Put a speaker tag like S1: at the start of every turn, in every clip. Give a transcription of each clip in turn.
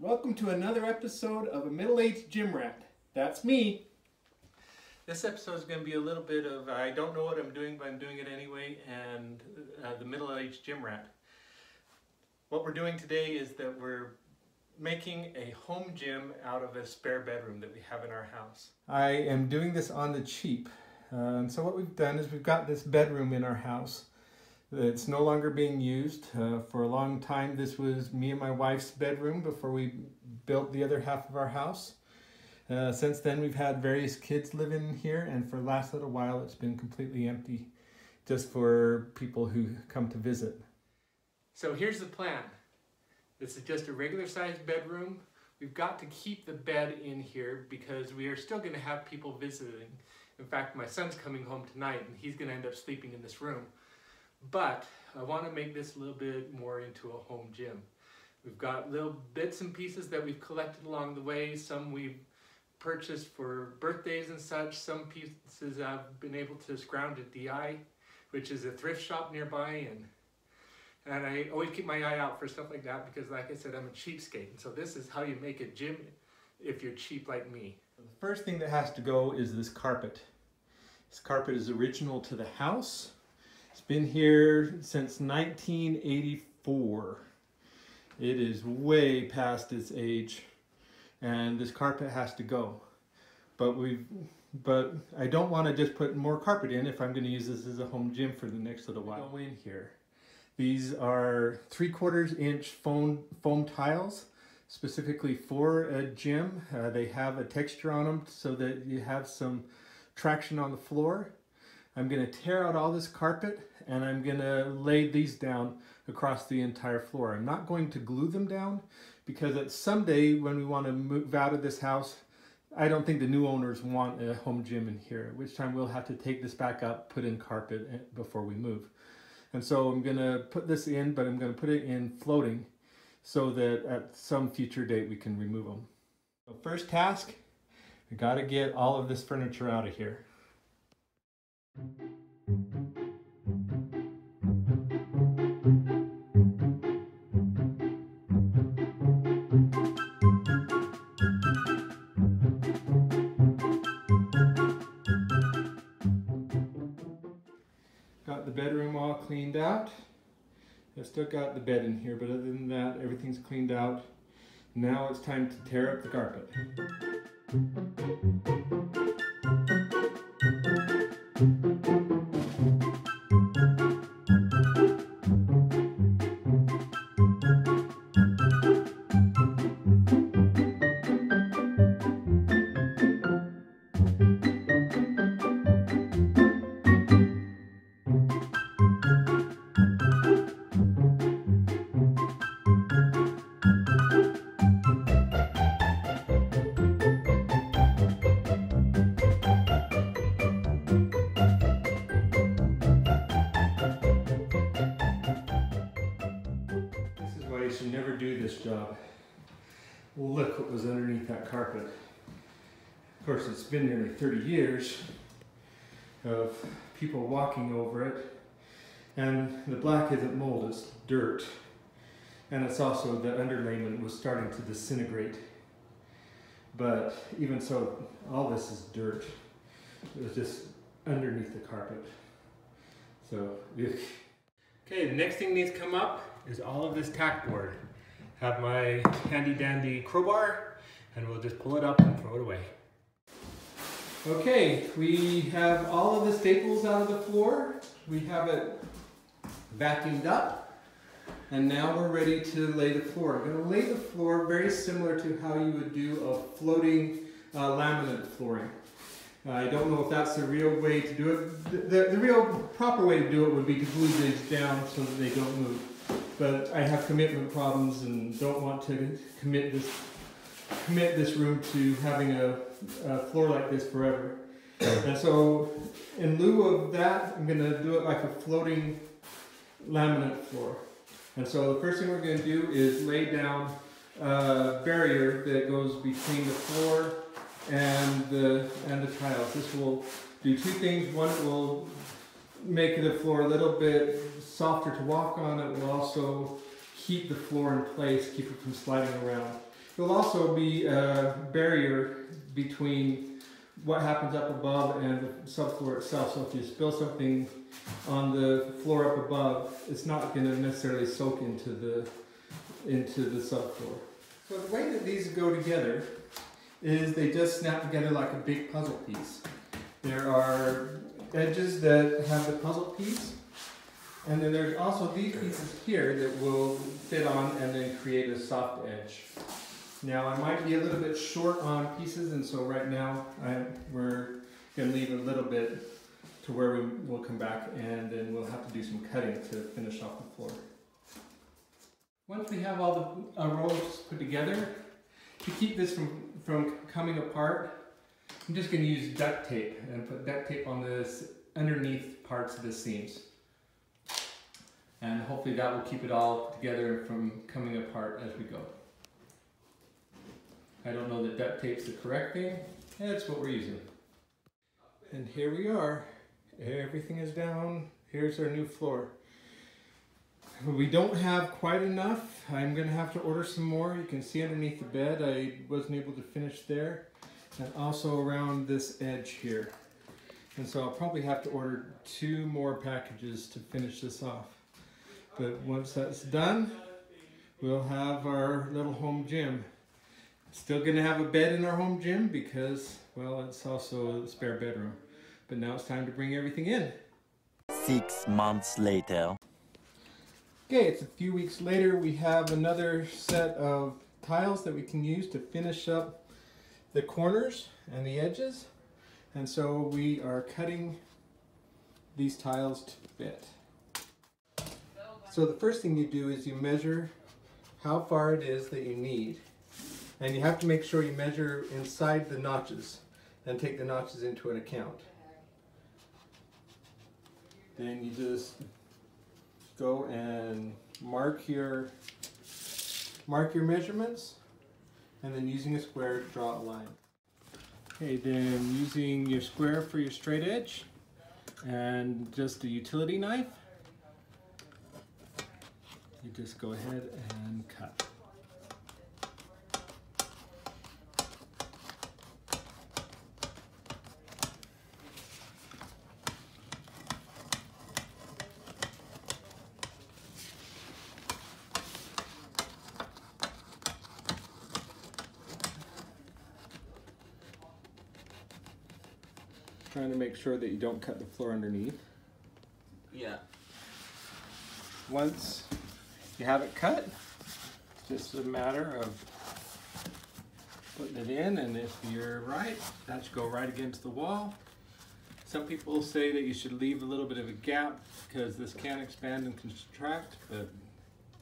S1: Welcome to another episode of A Middle-Aged Gym Rat. That's me. This episode is going to be a little bit of I don't know what I'm doing, but I'm doing it anyway, and the Middle-Aged Gym Rat. What we're doing today is that we're making a home gym out of a spare bedroom that we have in our house. I am doing this on the cheap. And so what we've done is we've got this bedroom in our house. It's no longer being used. For a long time, this was me and my wife's bedroom before we built the other half of our house. Since then, we've had various kids live in here, and for the last little while, it's been completely empty, just for people who come to visit. So here's the plan. This is just a regular sized bedroom. We've got to keep the bed in here because we are still going to have people visiting. In fact, my son's coming home tonight, and he's going to end up sleeping in this room. But I want to make this a little bit more into a home gym. We've got little bits and pieces that we've collected along the way. Some we've purchased for birthdays and such. Some pieces I've been able to scrounge at DI, which is a thrift shop nearby. And I always keep my eye out for stuff like that because, like I said, I'm a cheapskate. And so this is how you make a gym if you're cheap like me. The first thing that has to go is this carpet. This carpet is original to the house. It's been here since 1984. It is way past its age, and this carpet has to go. But I don't want to just put more carpet in if I'm going to use this as a home gym for the next little while. Go in here. These are 3/4 inch foam tiles, specifically for a gym. They have a texture on them so that you have some traction on the floor. I'm going to tear out all this carpet and I'm going to lay these down across the entire floor. I'm not going to glue them down because someday when we want to move out of this house, I don't think the new owners want a home gym in here, at which time we'll have to take this back up, put in carpet before we move. And so I'm going to put this in, but I'm going to put it in floating so that at some future date we can remove them. So first task, we got to get all of this furniture out of here. Got the bedroom all cleaned out. I've still got the bed in here, but other than that, everything's cleaned out. Now it's time to tear up the carpet. You should never do this job. Look what was underneath that carpet. Of course, it's been nearly 30 years of people walking over it, and the black isn't mold, it's dirt. And it's also the underlayment was starting to disintegrate. But even so, all this is dirt. It was just underneath the carpet. So, okay, the next thing needs to come up is all of this tack board. Have my handy dandy crowbar and we'll just pull it up and throw it away. Okay, we have all of the staples out of the floor. We have it vacuumed up and now we're ready to lay the floor. I'm going to lay the floor very similar to how you would do a floating laminate flooring. I don't know if that's the real way to do it. The real proper way to do it would be to glue these down so that they don't move. But I have commitment problems and don't want to commit this room to having a floor like this forever. And so in lieu of that, I'm going to do it like a floating laminate floor. And so the first thing we're going to do is lay down a barrier that goes between the floor and the tiles. This will do two things. One, it will make the floor a little bit softer to walk on. It will also keep the floor in place, keep it from sliding around.
S2: There'll also be a barrier between what happens up above and the subfloor itself. So if you spill something on the floor up above, it's not going to necessarily soak into the subfloor. So the way that these go together is they just snap together like a big puzzle piece. There are edges that have the puzzle piece, and then there's also these pieces here that will fit on and then create a soft edge. Now I might be a little bit short on pieces, and so right now we're going to leave a little bit to where we will come back, and then we'll have to do some cutting to finish off the floor. Once we have all the rows put together, to keep this from coming apart, I'm just going to use duct tape and put duct tape on this underneath parts of the seams. And hopefully that will keep it all together from coming apart as we go. I don't know that duct tape's the correct thing. That's what we're using. And here we are. Everything is down. Here's our new floor. We don't have quite enough. I'm going to have to order some more. You can see underneath the bed I wasn't able to finish there. And also around this edge here. And so I'll probably have to order 2 more packages to finish this off. But once that's done, we'll have our little home gym. Still going to have a bed in our home gym because, well, it's also a spare bedroom. But now it's time to bring everything in.
S3: 6 months later.
S2: Okay, it's a few weeks later. We have another set of tiles that we can use to finish up the corners and the edges. And so we are cutting these tiles to fit. So the first thing you do is you measure how far it is that you need. And you have to make sure you measure inside the notches and take the notches into an account. Then you just go and mark your measurements, and then using a square, draw a line. Okay, then using your square for your straight edge and just a utility knife, you just go ahead and cut. Trying to make sure that you don't cut the floor underneath.
S3: Yeah.
S2: Once you have it cut, it's just a matter of putting it in, and if you're right, that should go right against the wall. Some people say that you should leave a little bit of a gap because this can expand and contract, but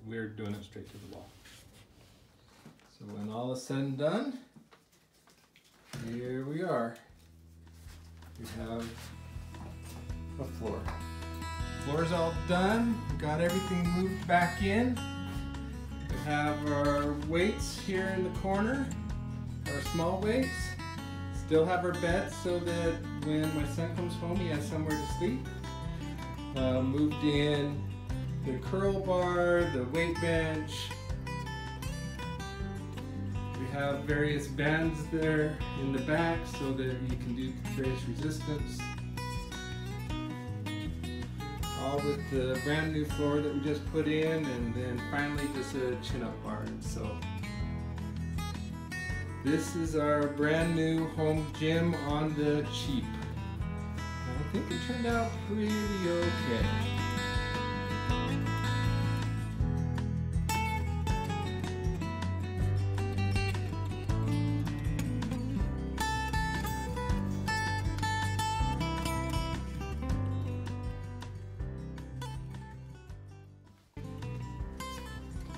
S2: we're doing it straight to the wall. So when all is said and done, here we are. We have a floor. Floor's all done. We got everything moved back in. We have our weights here in the corner, our small weights. Still have our bed so that when my son comes home he has somewhere to sleep. Moved in the curl bar, the weight bench. We have various bands there in the back so that you can do various resistance. All with the brand new floor that we just put in, and then finally just a chin-up bar. So this is our brand new home gym on the cheap. I think it turned out pretty okay.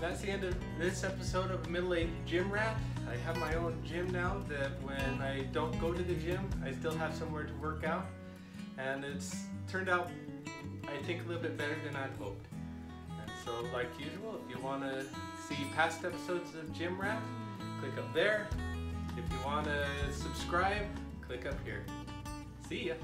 S1: That's the end of this episode of Middle-Aged Gym Rat. I have my own gym now that when I don't go to the gym, I still have somewhere to work out. And it's turned out, I think, a little bit better than I'd hoped. And so, like usual, if you want to see past episodes of Gym Rat, click up there. If you want to subscribe, click up here. See ya!